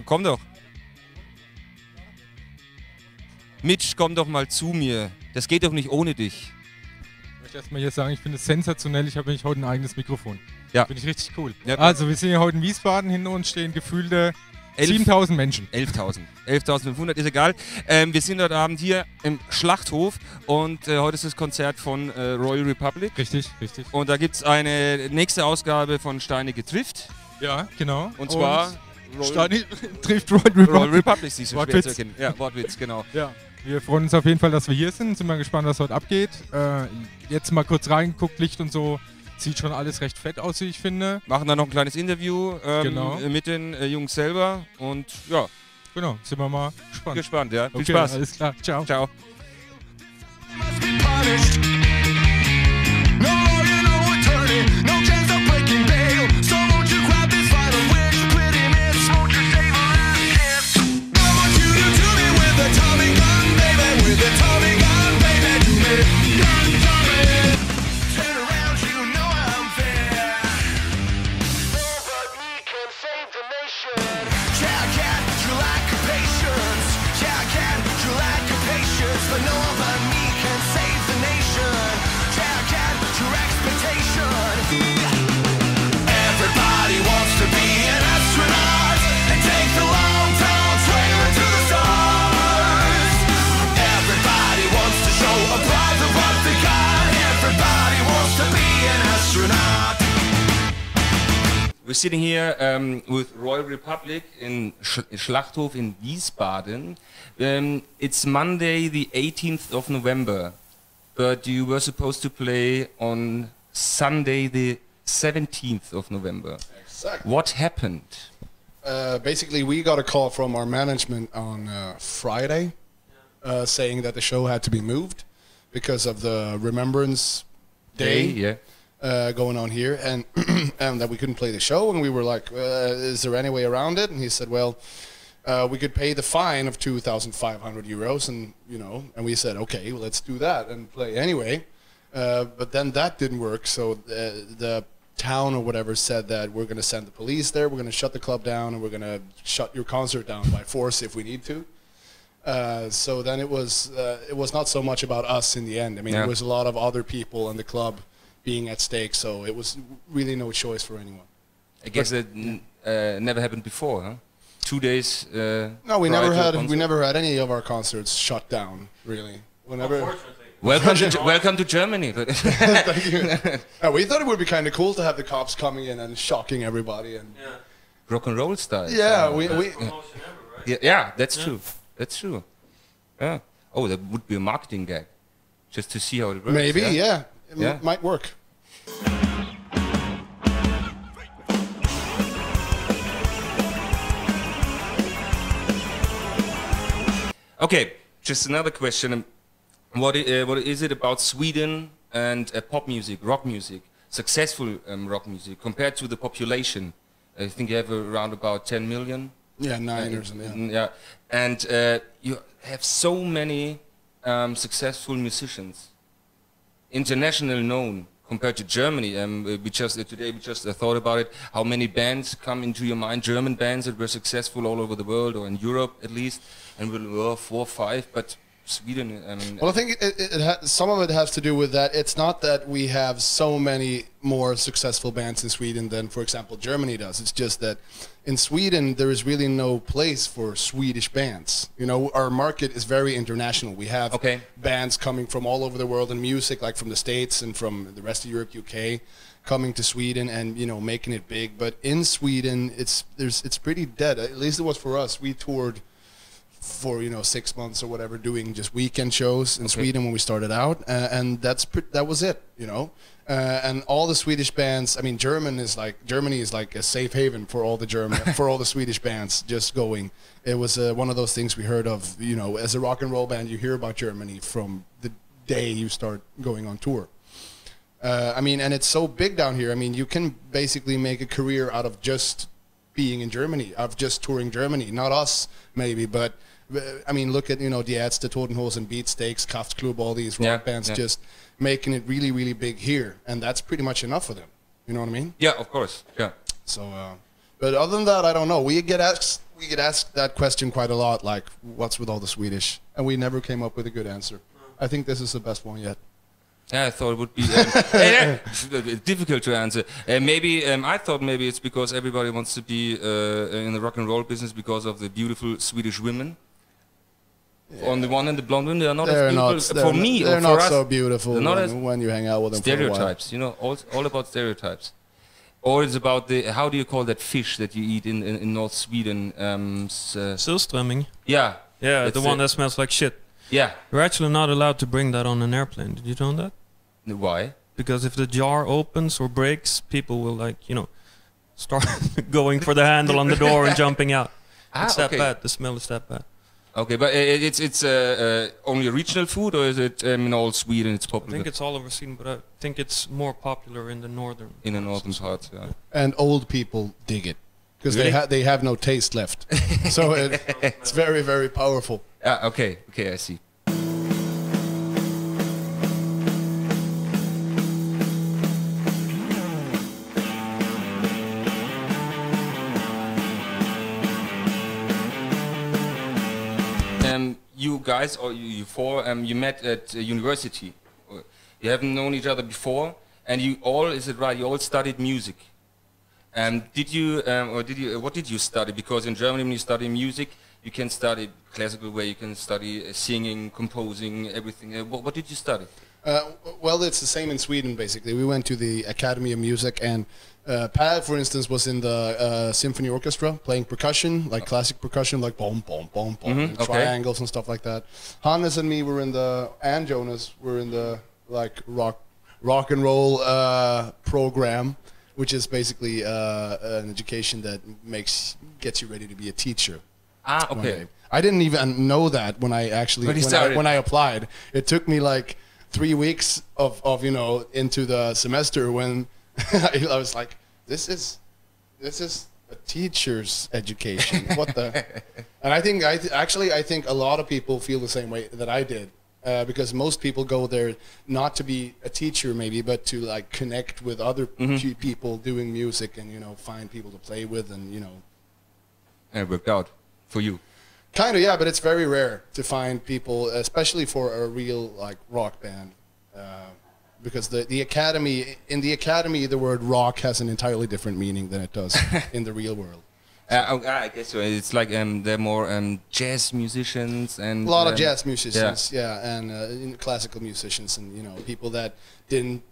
Komm doch. Mitch, komm doch mal zu mir. Das geht doch nicht ohne dich. Ich möchte erstmal hier sagen, ich finde es sensationell. Ich habe nämlich heute ein eigenes Mikrofon. Ja. Finde ich richtig cool. Ja. Also, wir sind hier heute in Wiesbaden. Hinter uns stehen gefühlte 7.000 Menschen. 11.000. 11.500, ist egal. Wir sind heute Abend hier im Schlachthof und heute ist das Konzert von Royal Republic. Richtig, richtig. Und da gibt es eine nächste Ausgabe von Steinigke trifft. Ja, genau. Und zwar trifft Royal Republic, siehst du, schwer Wortwitz. zu erkennen. Ja, Wortwitz, genau. Ja. Wir freuen uns auf jeden Fall, dass wir hier sind. Sind mal gespannt, was heute abgeht. Jetzt mal kurz reingeguckt, Licht und so. Sieht schon alles recht fett aus, wie ich finde. Machen dann noch ein kleines Interview Genau. mit den Jungs selber und ja. Genau, sind wir mal gespannt. Ja. Viel Okay, Spaß. alles klar. Ciao. Ciao. We're sitting here with Royal Republic in Schlachthof in Wiesbaden. It's Monday, the 18th of November, but you were supposed to play on Sunday, the 17th of November. Exactly. What happened? Basically, we got a call from our management on Friday saying that the show had to be moved because of the Remembrance Day. Yeah. Going on here, and and that we couldn't play the show, and we were like, is there any way around it? And he said, well, we could pay the fine of 2,500 euros, and and we said, okay, well, let's do that and play anyway. But then that didn't work, so the town or whatever said that we're going to send the police there, we're going to shut the club down, and we're going to shut your concert down by force if we need to. So then it was not so much about us in the end. I mean, Yeah. there was a lot of other people in the club being at stake, so it was really no choice for anyone. I guess that never happened before, huh? 2 days. No, we prior never to the had concert? any of our concerts shut down. Really, whenever. Welcome to Germany. But Thank you. We thought it would be kind of cool to have the cops coming in and shocking everybody and. rock and roll style. Yeah, we. Yeah, that's true. That's true. Yeah. Oh, that would be a marketing gag, just to see how it works. Maybe, yeah. It Yeah. might work. Okay, just another question. What is it about Sweden and pop music, rock music, successful rock music, compared to the population? I think you have around about 10 million. Yeah, 9 or something. Yeah. Yeah, and you have so many successful musicians, international known, compared to Germany. Today we just thought about it. How many bands come into your mind? German bands that were successful all over the world, or in Europe at least, and we'll 4 or 5. But Sweden. Well, I think some of it has to do with that. It's not that we have so many more successful bands in Sweden than, for example, Germany does. It's just that in Sweden there is really no place for Swedish bands. Our market is very international. We have bands coming from all over the world in music, like from the States and from the rest of Europe, UK, coming to Sweden and making it big. But in Sweden, it's pretty dead. At least it was for us. We toured for 6 months or whatever, doing just weekend shows in Sweden when we started out, and that was it, and all the Swedish bands. I mean, Germany is like a safe haven for all the Swedish bands just going. It was one of those things we heard of, as a rock and roll band, you hear about Germany from the day you start going on tour. I mean, and it's so big down here. I mean, you can basically make a career out of just being in Germany, of just touring Germany. Not us, maybe, but I mean, look at, you know, Die Ärzte, Totenhosen, Beatsteaks, Kraftklub, all these rock bands just making it really, really big here. And that's pretty much enough for them. You know what I mean? Yeah, of course. Yeah. So, but other than that, I don't know. We get asked that question quite a lot, like, what's with all the Swedish? And we never came up with a good answer. I think this is the best one yet. Yeah, I thought it would be difficult to answer. Maybe I thought maybe it's because everybody wants to be in the rock and roll business because of the beautiful Swedish women. Yeah. On the one hand, the blonde women, they are not as beautiful. For me, they're or not for us, so beautiful when you hang out with them. Stereotypes, you know, all about stereotypes. Or it's about the, how do you call that fish that you eat in North Sweden? Surströmming. Yeah. Yeah, the one that smells like shit. Yeah. You're actually not allowed to bring that on an airplane. Did you know that? Why? Because if the jar opens or breaks, people will, like, you know, start going for the handle on the door and jumping out. It's that bad. The smell is that bad. Okay, but it's only a regional food, or is it in all Sweden? It's popular. I think it's all over Sweden, but I think it's more popular in the northern. In the northern parts, yeah. And old people dig it because they have no taste left. So it's very, very powerful. Okay, I see. You guys, or you four, you met at university. You haven't known each other before, and you all, is it right? You all studied music. Did you, what did you study? Because in Germany, when you study music, you can study classical way, you can study singing, composing, everything. What did you study? Well, it's the same in Sweden, basically. We went to the Academy of Music, and Per, for instance, was in the symphony orchestra, playing percussion, like classic percussion, like boom, boom, boom, boom, and triangles and stuff like that. Hannes and me were in the, and Jonas were in the, like, rock and roll program, which is basically an education that gets you ready to be a teacher. Okay. I didn't even know that when I actually when I applied. It took me like 3 weeks of you know, into the semester when I was like, this is a teacher's education. What the? And I think I think a lot of people feel the same way that I did, because most people go there not to be a teacher maybe, but to like connect with other people doing music and, you know, find people to play with, and, you know. And it worked out for you. Kind of, yeah, but it's very rare to find people, especially for a real like rock band, because the academy, in the academy, the word rock has an entirely different meaning than it does in the real world. I guess so. It's like they're more jazz musicians and a lot of jazz musicians, and classical musicians, and, you know, people that didn't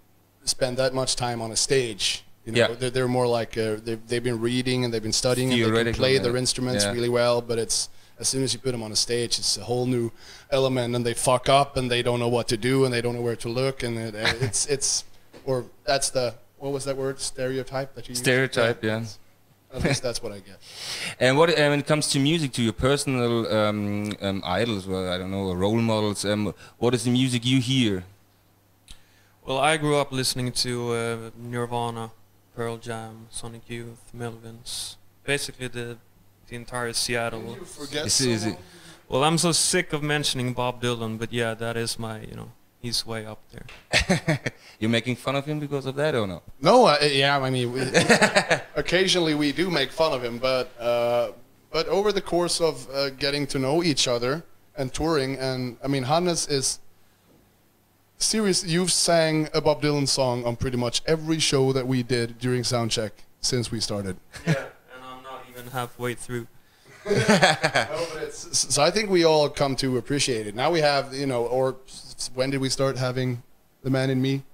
spend that much time on a stage. You know, they're more like they've been reading and they've been studying and they can play their instruments really well, but it's, as soon as you put them on a stage, it's a whole new element, and they fuck up and they don't know what to do and they don't know where to look, and it's or that's the, what was that word, stereotype that you used? Stereotype, yeah. At least that's what I get. And what when it comes to music, to your personal idols, or I don't know, role models, what is the music you hear? Well, I grew up listening to Nirvana, Pearl Jam, Sonic Youth, Melvins, basically the entire Seattle. Did you forget well, I'm so sick of mentioning Bob Dylan, but yeah, that is my, you know, he's way up there. You're making fun of him because of that, or no? No, yeah, I mean, occasionally we do make fun of him, but over the course of getting to know each other and touring, and I mean, Hannes is serious. You've sang a Bob Dylan song on pretty much every show that we did during soundcheck since we started. Yeah. Halfway through. No, but so I think we all come to appreciate it. Now we have, you know, or when did we start having The Man in Me?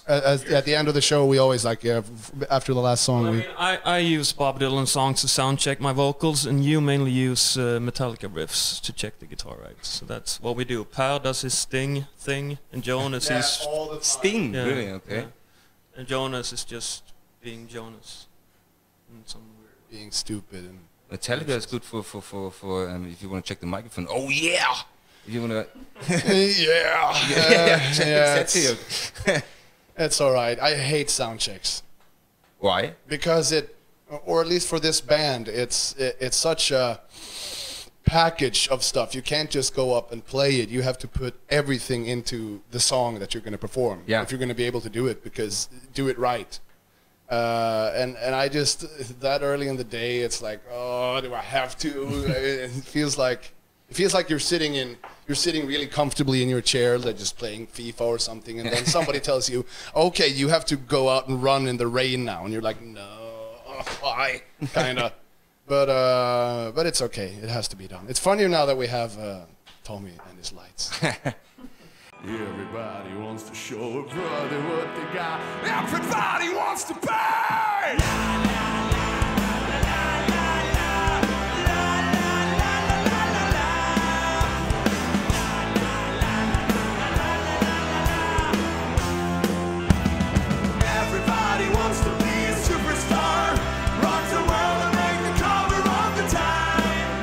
At the end of the show, we always like, after the last song. Well, I use Bob Dylan songs to sound check my vocals, and you mainly use Metallica riffs to check the guitar rights. So that's what we do. Per does his Sting thing, and Jonas is Sting. Yeah, really? Okay. Yeah. And Jonas is just being Jonas. Being stupid. And Metallica is good for if you want to check the microphone. Oh yeah! If you want to. It's all right. I hate sound checks. Why? Because it, or at least for this band, it's such a package of stuff. You can't just go up and play it. You have to put everything into the song that you're going to perform. Yeah. If you're going to be able to do it, because do it right. And I just, that early in the day, it's like, oh, do I have to? It feels like you're sitting really comfortably in your chair, like just playing FIFA or something, and then somebody tells you, okay, you have to go out and run in the rain now, and you're like, no, why? Kinda. But it's okay. It has to be done. It's funnier now that we have Tommy and his lights. Everybody wants to show a brother what they got. Everybody wants to pay! Everybody wants to be a superstar. Rock the world and make the cover of the time.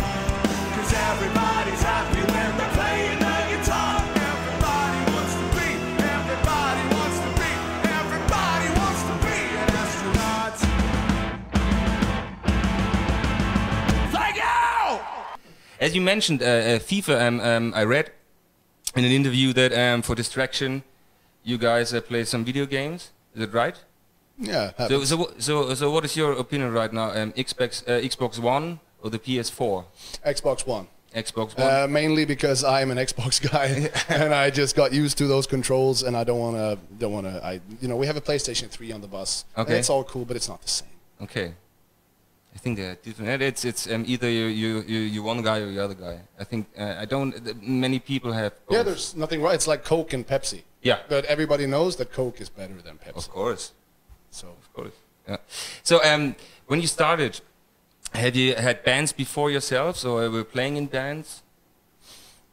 'Cause everybody's happy when they're playing the guitar. Everybody wants to be an astronaut. Thank you! As you mentioned, FIFA, I read in an interview that for distraction, you guys play some video games. Is it right? Yeah. So what is your opinion right now? Xbox One or the PS4? Xbox One. Xbox One. Mainly because I'm an Xbox guy, and I just got used to those controls, and I don't wanna. We have a PlayStation 3 on the bus. Okay. And it's all cool, but it's not the same. Okay. I think they're different. It's either you one guy or the other guy. I think many people have. Both. Yeah, there's nothing right. It's like Coke and Pepsi. Yeah. But everybody knows that Coke is better than Pepsi. Of course. So. Of course. Yeah. So when you started, have you had bands before yourselves, or were playing in bands?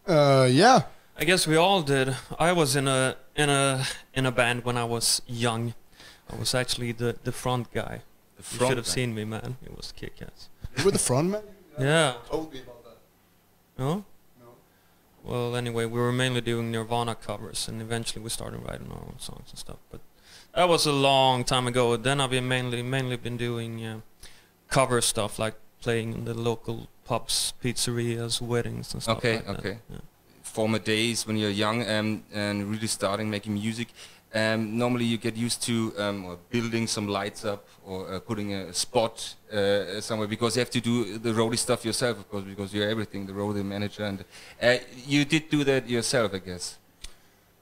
Yeah. I guess we all did. I was in a band when I was young. I was actually the front guy. You should have seen me, man. It was kick-ass. You were the front man? Yeah. Told me about that. No? No. Well, anyway, we were mainly doing Nirvana covers, and eventually we started writing our own songs and stuff. But that was a long time ago. Then I've been mainly been doing cover stuff, like playing in the local pubs, pizzerias, weddings and stuff like that. Okay. Yeah. Former days when you're young and really starting making music, normally you get used to or building some lights up or putting a spot somewhere, because you have to do the roadie stuff yourself, of course, because you're everything, the roadie manager, and you did do that yourself, I guess.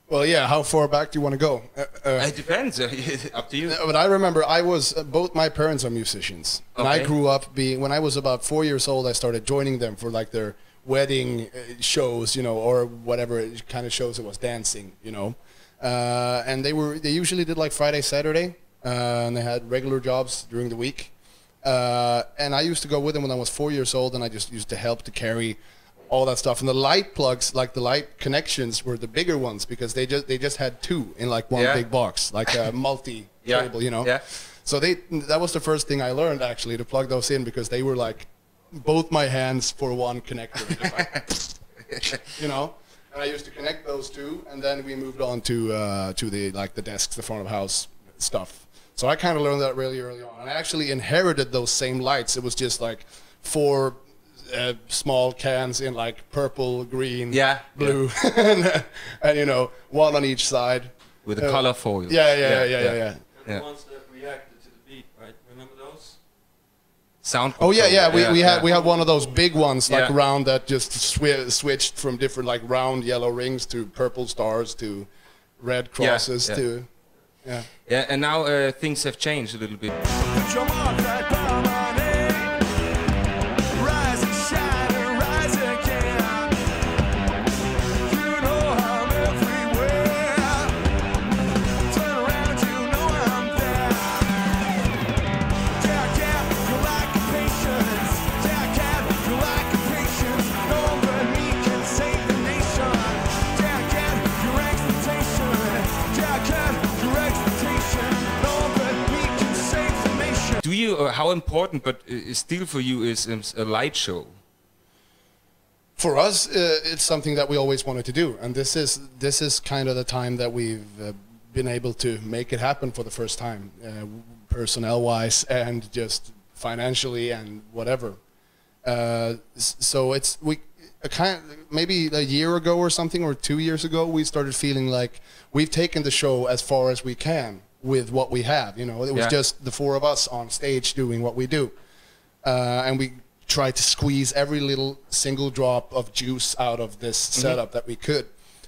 Well, yeah. How far back do you want to go? It depends. Up to you. But I remember I was both my parents are musicians, and I grew up when I was about 4 years old. I started joining them for like their wedding shows, or whatever kind of shows it was, dancing, and they usually did like Friday, Saturday, and they had regular jobs during the week. And I used to go with them when I was 4 years old, and I just used to help to carry all that stuff. And the light plugs, like the light connections, were the bigger ones, because they just had two in like one big box, like a multi-cable, Yeah. So that was the first thing I learned, actually, to plug those in, because they were like both my hands for one connector. And I used to connect those two, and then we moved on to the desks, the front of house stuff. So I kind of learned that really early on, and I actually inherited those same lights. It was just like 4 small cans in like purple, green, blue, and one on each side with a color foil. Yeah. The ones that reacted to the beat, right? Remember those? Sound. Oh yeah. We had one of those big ones, like round, that just switched from different like round yellow rings to purple stars to red crosses to. Yeah, and now things have changed a little bit. Put your mark right by my name. Rise and shine and rise again. You know I'm everywhere. Turn around, you know I'm there. Yeah, you like patience. Yeah, you like patience. No but me can save the nation. Yeah, your expectation. Yeah, your expectation. No but me can save the nation. Do you, how important, but still for you, is a light show? For us, it's something that we always wanted to do, and this is kind of the time that we've been able to make it happen for the first time, personnel-wise and just financially and whatever. So maybe a year ago or something, or 2 years ago, we started feeling like we've taken the show as far as we can with what we have. You know, it was just the four of us on stage doing what we do, and we tried to squeeze every little single drop of juice out of this setup that we could.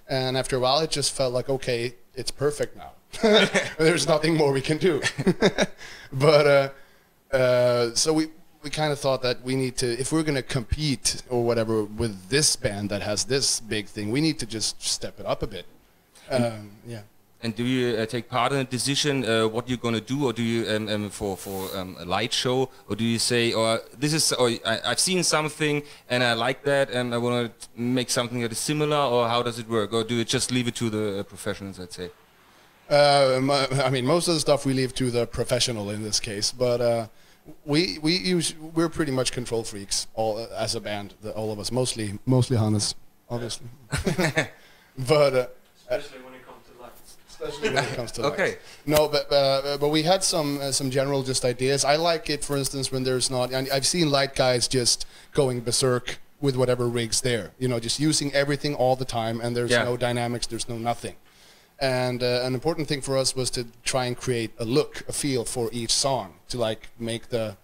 And after a while, it just felt like, okay, it's perfect now. There's nothing more we can do. But so we kind of thought that we need to, if we're going to compete or whatever with this band that has this big thing, we need to just step it up a bit. Yeah. And do you take part in a decision what you're going to do, or do you for a light show, or do you say, or this is, or I've seen something and I like that and I want to make something that is similar, or how does it work, or do you just leave it to the professionals, I'd say? I mean, most of the stuff we leave to the professional in this case, but we're pretty much control freaks all as a band, all of us, mostly Hannes, obviously. But Especially when it comes to lights. Especially when it comes to Okay. lights. No, but we had some general just ideas. I like it, for instance, when there's not. I've seen light guys just going berserk with whatever rigs there. You know, just using everything all the time, and there's no dynamics, there's no nothing. And an important thing for us was to try and create a look, a feel for each song, to like make the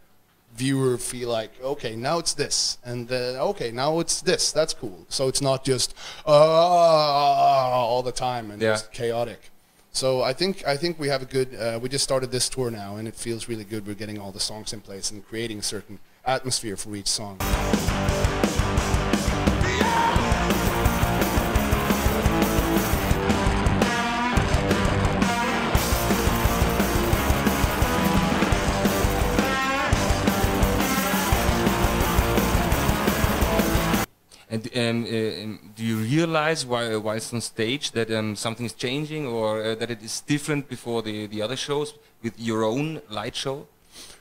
viewer feel like, okay, now it's this, and okay, now it's this. That's cool. So it's not just all the time and just chaotic. So I think we have a good. We just started this tour now, and it feels really good. We're getting all the songs in place and creating a certain atmosphere for each song. And do you realize while it's on stage that something is changing, or that it is different before the other shows with your own light show?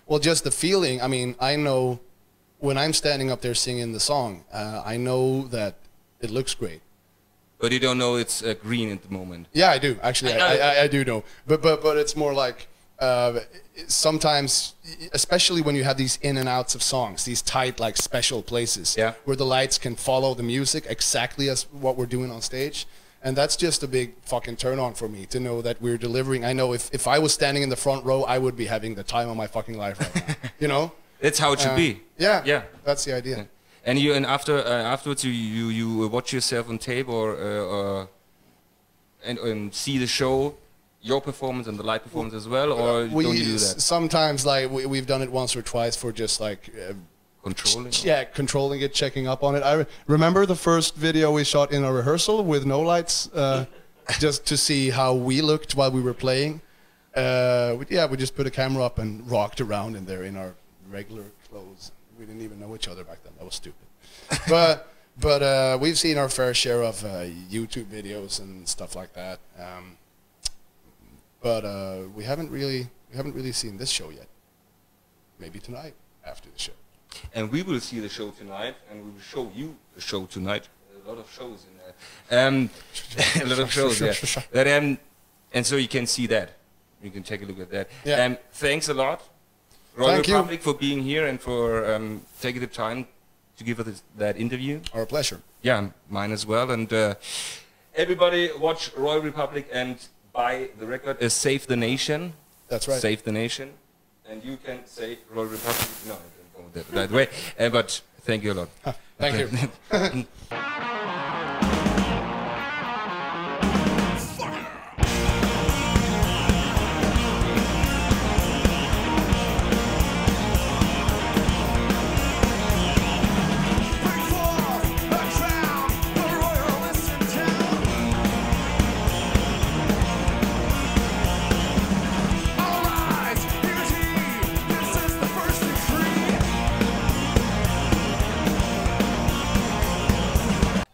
Well, just the feeling. I mean, I know when I'm standing up there singing the song, I know that it looks great. But you don't know it's green at the moment. Yeah, I do. Actually, I do know. But it's more like sometimes, especially when you have these in and outs of songs, these tight, like, special places where the lights can follow the music exactly as what we're doing on stage. And that's just a big fucking turn on for me, to know that we're delivering. I know if I was standing in the front row, I would be having the time of my fucking life right now. You know? That's how it should be. Yeah. That's the idea. Yeah. And afterwards you watch yourself on tape and see the show, your performance and the live performance as well, or don't you do that? Sometimes, like, we've done it once or twice for just like controlling. Yeah, controlling it, checking up on it. I remember the first video we shot in a rehearsal with no lights, just to see how we looked while we were playing. We just put a camera up and rocked around in there in our regular clothes. We didn't even know each other back then. That was stupid. But we've seen our fair share of YouTube videos and stuff like that. But we haven't really seen this show yet. Maybe tonight after the show. And we will see the show tonight, and we will show you the show tonight. A lot of shows in there. A lot of shows, yeah. But, and so you can see that. You can take a look at that. Yeah. Thanks a lot, Royal Thank Republic, you for being here and for taking the time to give us that interview. Our pleasure. Yeah, mine as well. And everybody watch Royal Republic and buy the record. Save the Nation. That's right. Save the Nation. And you can save Royal Republic. No, I don't go that way. But thank you a lot. Thank you.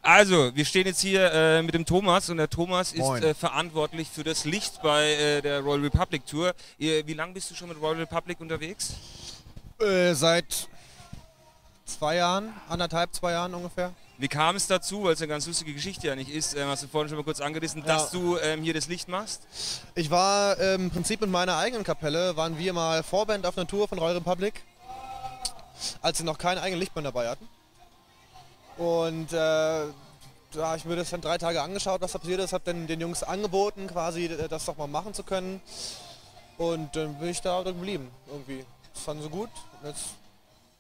Also, wir stehen jetzt hier mit dem Thomas, und der Thomas ist verantwortlich für das Licht bei der Royal Republic Tour. Wie lange bist du schon mit Royal Republic unterwegs? Seit 2 Jahren, 1,5, 2 Jahren ungefähr. Wie kam es dazu, weil es eine ganz lustige Geschichte eigentlich ist, hast du vorhin schon mal kurz angerissen, dass du hier das Licht machst? Ich war im Prinzip in meiner eigenen Kapelle, waren wir mal Vorband auf einer Tour von Royal Republic. als sie noch keinen eigenen Lichtmann dabei hatten. Und da habe ich mir das dann 3 Tage angeschaut, was da passiert ist, habe dann den Jungs angeboten, quasi das doch mal machen zu können. Und dann bin ich da drin geblieben, irgendwie. Das fanden sie gut. Und jetzt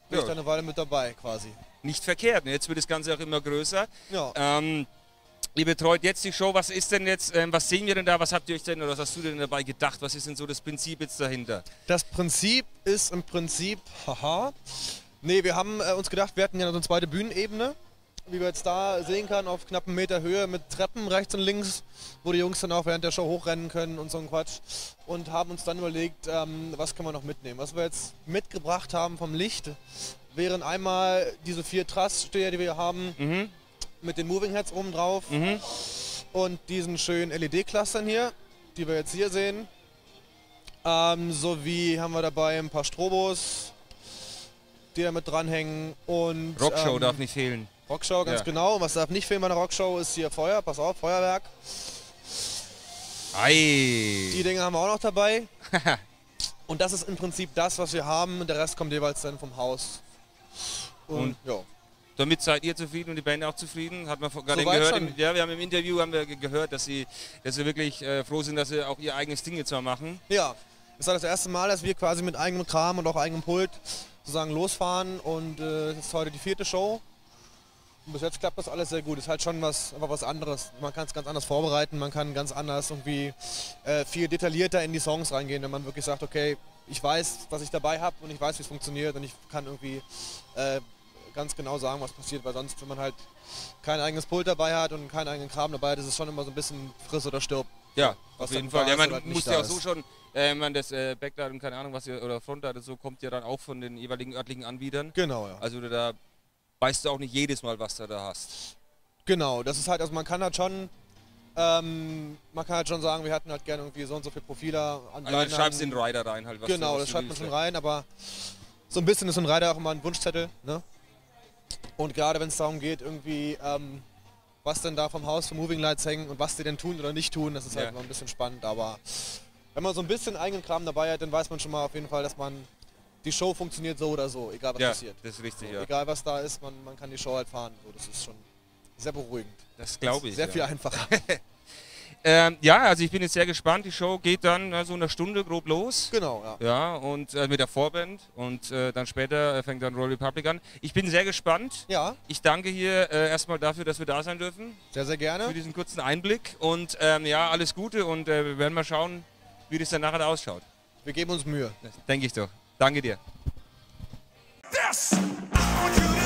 bin ich da eine Weile mit dabei, quasi. Nicht verkehrt, ne? Jetzt wird das Ganze auch immer größer. Ja. Ihr betreut jetzt die Show, was ist denn jetzt, was sehen wir denn da, was habt ihr euch denn, oder was hast du denn dabei gedacht, was ist denn so das Prinzip jetzt dahinter? Das Prinzip ist im Prinzip, nee, wir haben uns gedacht, wir hatten ja noch so eine zweite Bühnenebene, wie wir jetzt da sehen können, auf knapp 1 Meter Höhe mit Treppen rechts und links, wo die Jungs dann auch während der Show hochrennen können und so ein Quatsch. Und haben uns dann überlegt, was können wir noch mitnehmen. Was wir jetzt mitgebracht haben vom Licht, wären einmal diese 4 Trasssteher, die wir haben, mit den Moving Heads oben drauf und diesen schönen LED-Clustern hier, die wir jetzt hier sehen. Sowie haben wir dabei ein paar Strobos, die da mit dranhängen. Und Rockshow darf nicht fehlen. Rockshow, ganz genau. Was darf nicht fehlen bei einer Rockshow ist hier Feuer, pass auf, Feuerwerk. Ei. Die Dinge haben wir auch noch dabei. Und das ist im Prinzip das, was wir haben. Der Rest kommt jeweils dann vom Haus. Und ja. Damit seid ihr zufrieden und die Band auch zufrieden? Hat man gerade Soweit gehört. schon. Ja, wir haben im Interview gehört, dass sie wirklich froh sind, dass sie auch ihr eigenes Ding jetzt mal machen. Ja, das war das erste Mal, dass wir quasi mit eigenem Kram und auch eigenem Pult sozusagen losfahren. Und das ist heute die 4. Show. Und bis jetzt klappt das alles sehr gut. Ist halt schon einfach was anderes. Man kann es ganz anders vorbereiten, man kann ganz anders irgendwie viel detaillierter in die Songs reingehen, wenn man wirklich sagt, okay, ich weiß, was ich dabei habe und ich weiß, wie es funktioniert und ich kann irgendwie ganz genau sagen, was passiert, weil sonst, wenn man halt kein eigenes Pult dabei hat und keinen eigenen Kram dabei hat, ist es schon immer so ein bisschen friss oder stirb. Ja, was auf jeden dann Fall. da Ja, ist man oder nicht muss da ja auch ist. so schon, man das Backlight und keine Ahnung was ihr, oder Frontlight und so kommt ja dann auch von den jeweiligen örtlichen Anbietern. Genau, ja. Also da weißt du auch nicht jedes Mal, was du da hast. Genau, das ist halt, also man kann halt schon sagen, wir hatten halt gerne irgendwie so und so viele Profile an Also du schreibst den Rider rein halt. Was genau, du, was das du schreibt man willst. schon rein, aber so ein bisschen ist so ein Rider auch immer ein Wunschzettel, ne? Und gerade wenn es darum geht, irgendwie, was denn da vom Haus von Moving Lights hängen und was die denn tun oder nicht tun, das ist halt immer ein bisschen spannend, aber wenn man so ein bisschen eigenen Kram dabei hat, dann weiß man schon mal auf jeden Fall, dass die Show funktioniert so oder so, egal was passiert. Das ist richtig, so, ja. egal was da ist, man kann die Show halt fahren, so, das ist schon sehr beruhigend. Das glaube ich. Sehr viel einfacher. Ja, also ich bin jetzt sehr gespannt. Die Show geht dann so eine Stunde grob los. Genau, ja. Ja, und mit der Vorband und dann später fängt dann Roll Republic an. Ich bin sehr gespannt. Ja. Ich danke hier erstmal dafür, dass wir da sein dürfen. Sehr, sehr gerne. Für diesen kurzen Einblick und ja, alles Gute und wir werden mal schauen, wie das dann nachher ausschaut. Wir geben uns Mühe. Das denke ich doch. Danke dir. This, I want you to